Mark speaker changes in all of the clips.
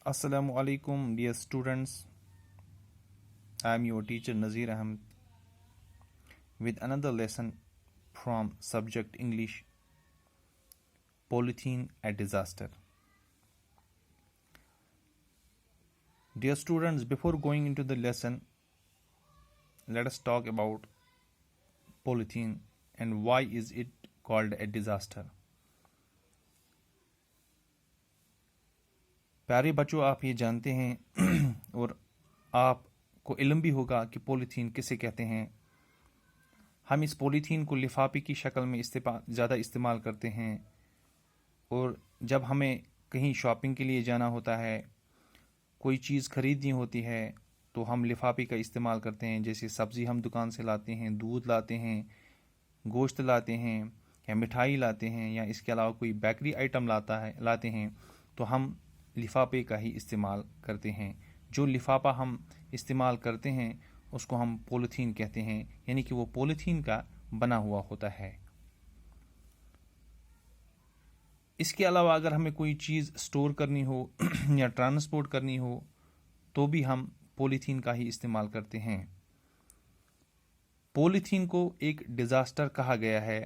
Speaker 1: Assalamu alaikum, dear students. I am your teacher Nazir Ahmed with another lesson from subject English, Polythene a Disaster. Dear students, before going into the lesson, let us talk about polythene and why is it called a disaster. प्यारे बच्चों, आप ये जानते हैं और आपको इल्म भी होगा कि पॉलीथीन किसे कहते हैं। हम इस पॉलीथीन को लिफाफे की शक्ल में ज़्यादा इस्तेमाल करते हैं और जब हमें कहीं शॉपिंग के लिए जाना होता है, कोई चीज़ ख़रीदनी होती है तो हम लिफाफे का इस्तेमाल करते हैं। जैसे सब्ज़ी हम दुकान से लाते हैं, दूध लाते हैं, गोश्त लाते हैं या मिठाई लाते हैं या इसके अलावा कोई बेकरी आइटम लाते हैं तो हम लिफाफे का ही इस्तेमाल करते हैं। जो लिफाफा हम इस्तेमाल करते हैं उसको हम पॉलीथीन कहते हैं, यानी कि वो पॉलीथीन का बना हुआ होता है। इसके अलावा अगर हमें कोई चीज़ स्टोर करनी हो या ट्रांसपोर्ट करनी हो तो भी हम पॉलीथीन का ही इस्तेमाल करते हैं। पॉलीथीन को एक डिज़ास्टर कहा गया है।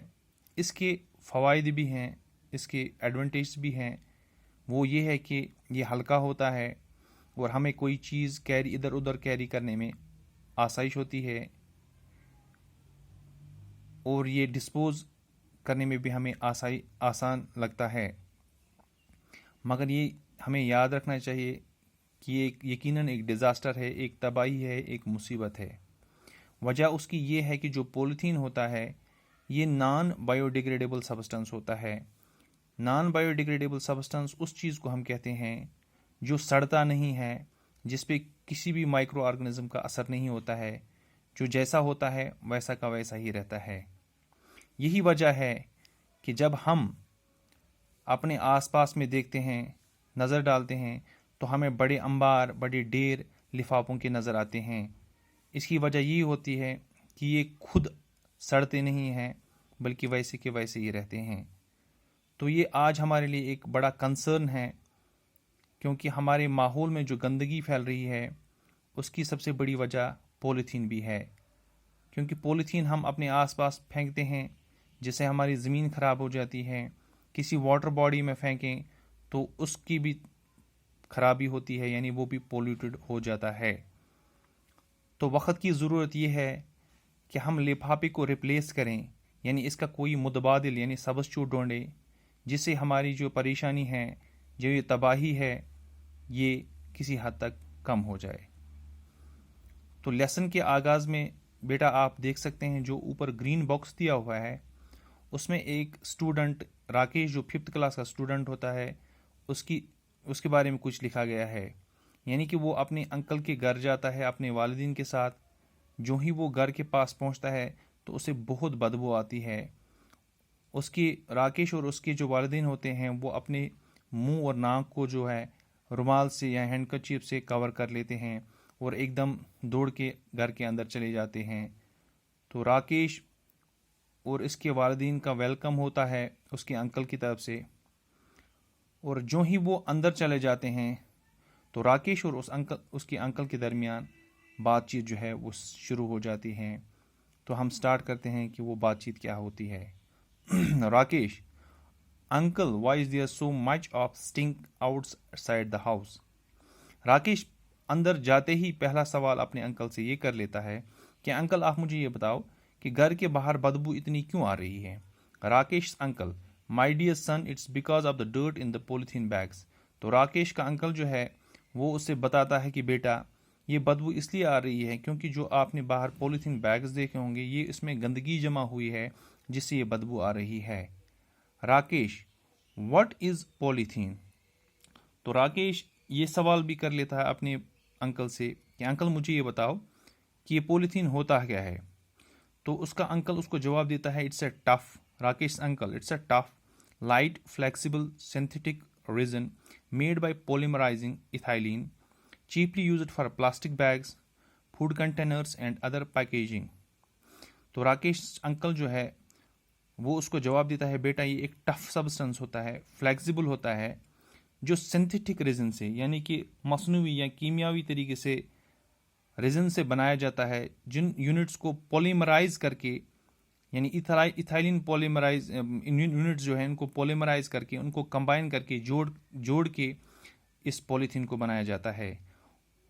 Speaker 1: इसके फ़वाइद भी हैं, इसके एडवांटेज भी हैं। वो ये है कि ये हल्का होता है और हमें कोई चीज़ इधर उधर कैरी करने में आसाइश होती है और ये डिस्पोज़ करने में भी हमें आसान लगता है। मगर ये हमें याद रखना चाहिए कि ये यकीनन एक डिज़ास्टर है, एक तबाही है, एक मुसीबत है। वजह उसकी ये है कि जो पॉलीथीन होता है ये नॉन बायोडिग्रेडेबल सब्सटेंस होता है। नॉन बायोडिग्रेडेबल सब्सटेंस उस चीज़ को हम कहते हैं जो सड़ता नहीं है, जिस पे किसी भी माइक्रो ऑर्गेनिज्म का असर नहीं होता है, जो जैसा होता है वैसा का वैसा ही रहता है। यही वजह है कि जब हम अपने आसपास में देखते हैं, नज़र डालते हैं तो हमें बड़े अंबार, बड़े ढेर लिफाफों के नज़र आते हैं। इसकी वजह ये होती है कि ये खुद सड़ते नहीं हैं बल्कि वैसे के वैसे ही रहते हैं। तो ये आज हमारे लिए एक बड़ा कंसर्न है, क्योंकि हमारे माहौल में जो गंदगी फैल रही है उसकी सबसे बड़ी वजह पॉलीथीन भी है। क्योंकि पॉलीथीन हम अपने आसपास फेंकते हैं जिससे हमारी ज़मीन ख़राब हो जाती है। किसी वाटर बॉडी में फेंकें तो उसकी भी ख़राबी होती है, यानी वो भी पोल्यूटेड हो जाता है। तो वक्त की ज़रूरत ये है कि हम लिफाफे को रिप्लेस करें, यानी इसका कोई मुतबादिल यानी सब्स्टिट्यूट ढूंढें जिससे हमारी जो परेशानी है, जो ये तबाही है, ये किसी हद तक कम हो जाए। तो लेसन के आगाज़ में बेटा आप देख सकते हैं जो ऊपर ग्रीन बॉक्स दिया हुआ है उसमें एक स्टूडेंट राकेश, जो 5th क्लास का स्टूडेंट होता है, उसके बारे में कुछ लिखा गया है। यानी कि वो अपने अंकल के घर जाता है अपने वालिदीन के साथ। जो ही वो घर के पास पहुंचता है तो उसे बहुत बदबू आती है। उसकी राकेश और उसके जो वालिदीन होते हैं वो अपने मुंह और नाक को जो है रुमाल से या हैंडकरचीफ से कवर कर लेते हैं और एकदम दौड़ के घर के अंदर चले जाते हैं। तो राकेश और इसके वालिदीन का वेलकम होता है उसके अंकल की तरफ से, और जो ही वो अंदर चले जाते हैं तो राकेश और उसके अंकल के दरमियान बातचीत जो है वो शुरू हो जाती है। तो हम स्टार्ट करते हैं कि वो बातचीत क्या होती है। Rakesh: uncle, why is there so much of stink outside the house? Rakesh अंदर जाते ही पहला सवाल अपने अंकल से ये कर लेता है कि अंकल आप मुझे ये बताओ कि घर के बाहर बदबू इतनी क्यों आ रही है? Rakesh uncle: my dear son, it's because of the dirt in the polythene bags. तो राकेश का अंकल जो है वो उससे बताता है कि बेटा ये बदबू इसलिए आ रही है क्योंकि जो आपने बाहर पॉलीथीन बैग्स देखे होंगे ये इसमें गंदगी जमा हुई है जिससे ये बदबू आ रही है। Rakesh: what is polythene? तो राकेश ये सवाल भी कर लेता है अपने अंकल से कि अंकल मुझे ये बताओ कि ये पॉलीथीन होता क्या है। तो उसका अंकल उसको जवाब देता है, it's a tough, Rakesh uncle, it's a tough light flexible synthetic resin made by polymerizing ethylene, cheaply used for plastic bags, food containers and other packaging। तो राकेश अंकल जो है वो उसको जवाब देता है, बेटा ये एक टफ सब्सटेंस होता है, फ्लेक्सिबल होता है, जो सिंथेटिक रेजिन से यानी कि मसनूई या कीमियावी तरीके से रेजिन से बनाया जाता है, जिन यूनिट्स को पॉलीमराइज करके यानी इथाइलिन पॉलीमराइज यूनिट्स जो है इनको पॉलीमराइज करके उनको कंबाइन करके जोड़ के इस पॉलीथीन को बनाया जाता है।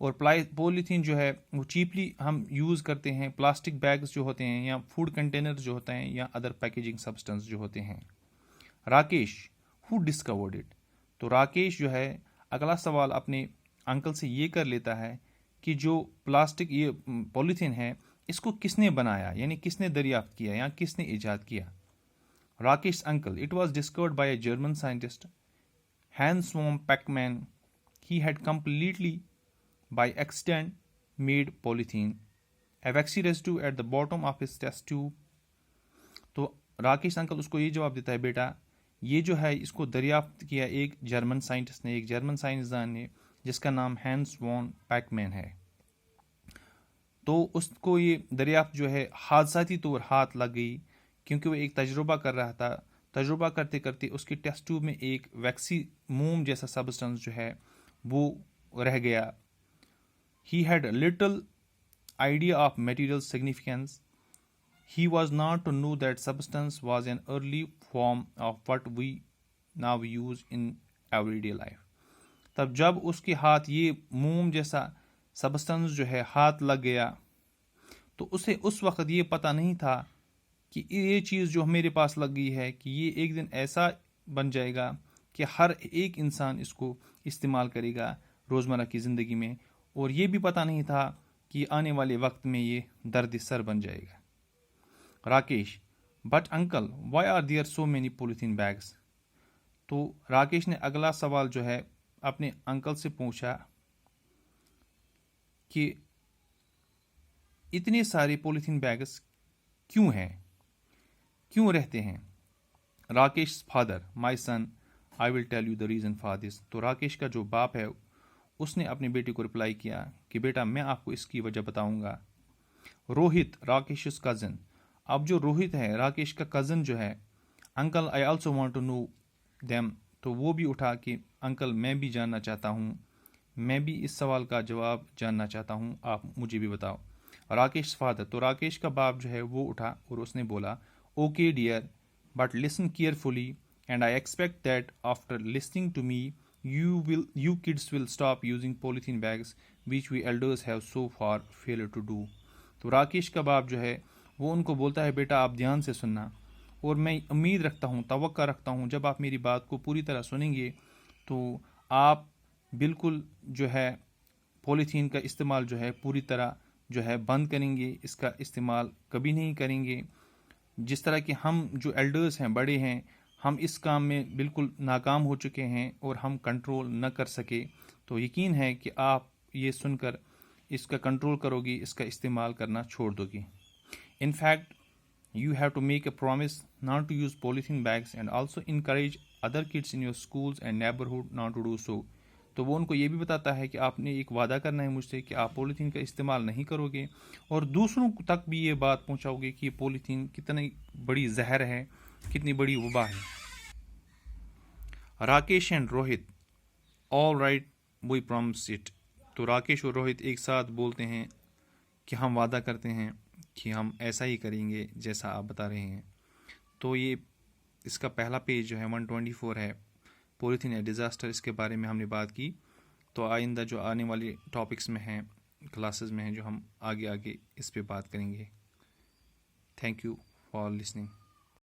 Speaker 1: और पॉलीथीन जो है वो चीपली हम यूज़ करते हैं प्लास्टिक बैग्स जो होते हैं या फूड कंटेनर्स जो होते हैं या अदर पैकेजिंग सब्सटेंस जो होते हैं। राकेश हु डिस्कवर्ड इट, तो राकेश जो है अगला सवाल अपने अंकल से ये कर लेता है कि जो प्लास्टिक ये पॉलीथीन है इसको किसने बनाया, यानी किसने दरियाफ्त किया या किसने ईजाद किया। Rakesh uncle, it was discovered by a German scientist Hans von Packman. He had completely by accident made polythene a waxy residue at the bottom of his test tube। तो राकेश अंकल उसको ये जवाब देता है, बेटा ये जो है इसको दरियाफ्त किया एक जर्मन साइंटिस्ट ने, एक जर्मन साइंसदान ने जिसका नाम हैंस वॉन पैकमैन है। तो उसको ये दरियाफ्त जो है हादसाती तौर हाथ लग गई क्योंकि वो एक तजुर्बा कर रहा था। तजुर्बा करते करते उसके टेस्ट ट्यूब में एक वैक्सी मोम जैसा सब्सटेंस जो है वो रह गया। He had little idea of material significance. He was not to know that substance was an early form of what we now use in everyday life। तब जब उसके हाथ ये मोम जैसा सब्सटेंस जो है हाथ लग गया तो उसे उस वक्त ये पता नहीं था कि ये चीज़ जो मेरे पास लग गई है कि ये एक दिन ऐसा बन जाएगा कि हर एक इंसान इसको इस्तेमाल करेगा रोज़मर्रा की ज़िंदगी में, और ये भी पता नहीं था कि आने वाले वक्त में ये दर्द सर बन जाएगा। Rakesh, but uncle why are there so many polythene bags. तो राकेश ने अगला सवाल जो है अपने अंकल से पूछा कि इतने सारे पॉलीथीन बैग्स क्यों हैं, क्यों रहते हैं। Rakesh father, my son, I will tell you the reason for this. तो राकेश का जो बाप है उसने अपने बेटे को रिप्लाई किया कि बेटा मैं आपको इसकी वजह बताऊंगा। रोहित, राकेश कज़न, अब जो रोहित है राकेश का कज़न जो है, uncle I also want to know them, तो वो भी उठा कि अंकल मैं भी जानना चाहता हूँ, मैं भी इस सवाल का जवाब जानना चाहता हूँ, आप मुझे भी बताओ। राकेश फादर, तो राकेश का बाप जो है वो उठा और उसने बोला okay dear, but listen carefully and I expect that after listening to me you kids will stop using polythene bags which we elders have so far failed to do। तो राकेश का बाप जो है वो उनको बोलता है बेटा आप ध्यान से सुनना, और मैं उम्मीद रखता हूँ, तवक्का रखता हूँ जब आप मेरी बात को पूरी तरह सुनेंगे तो आप बिल्कुल जो है पॉलीथीन का इस्तेमाल जो है पूरी तरह जो है बंद करेंगे, इसका इस्तेमाल कभी नहीं करेंगे। जिस तरह कि हम जो एल्डर्स हैं, बड़े हैं, हम इस काम में बिल्कुल नाकाम हो चुके हैं और हम कंट्रोल न कर सके, तो यकीन है कि आप ये सुनकर इसका कंट्रोल करोगी, इसका इस्तेमाल करना छोड़ दोगी। In fact you have to make a promise not to use polythene bags and also encourage other kids in your schools and neighbourhood not to do so. तो वो उनको ये भी बताता है कि आपने एक वादा करना है मुझसे कि आप पॉलीथीन का इस्तेमाल नहीं करोगे और दूसरों तक भी ये बात पहुँचाओगे कि ये पॉलीथीन कितनी बड़ी जहर है, कितनी बड़ी वबा है। Rakesh and Rohit, all right we promise it. तो राकेश और रोहित एक साथ बोलते हैं कि हम वादा करते हैं कि हम ऐसा ही करेंगे जैसा आप बता रहे हैं। तो ये इसका पहला पेज जो है 124 है, पॉलीथीन ए डिज़ास्टर, इसके बारे में हमने बात की। तो आइंदा जो आने वाले टॉपिक्स में हैं, क्लासेस में हैं, जो हम आगे आगे इस पे बात करेंगे। Thank you for listening.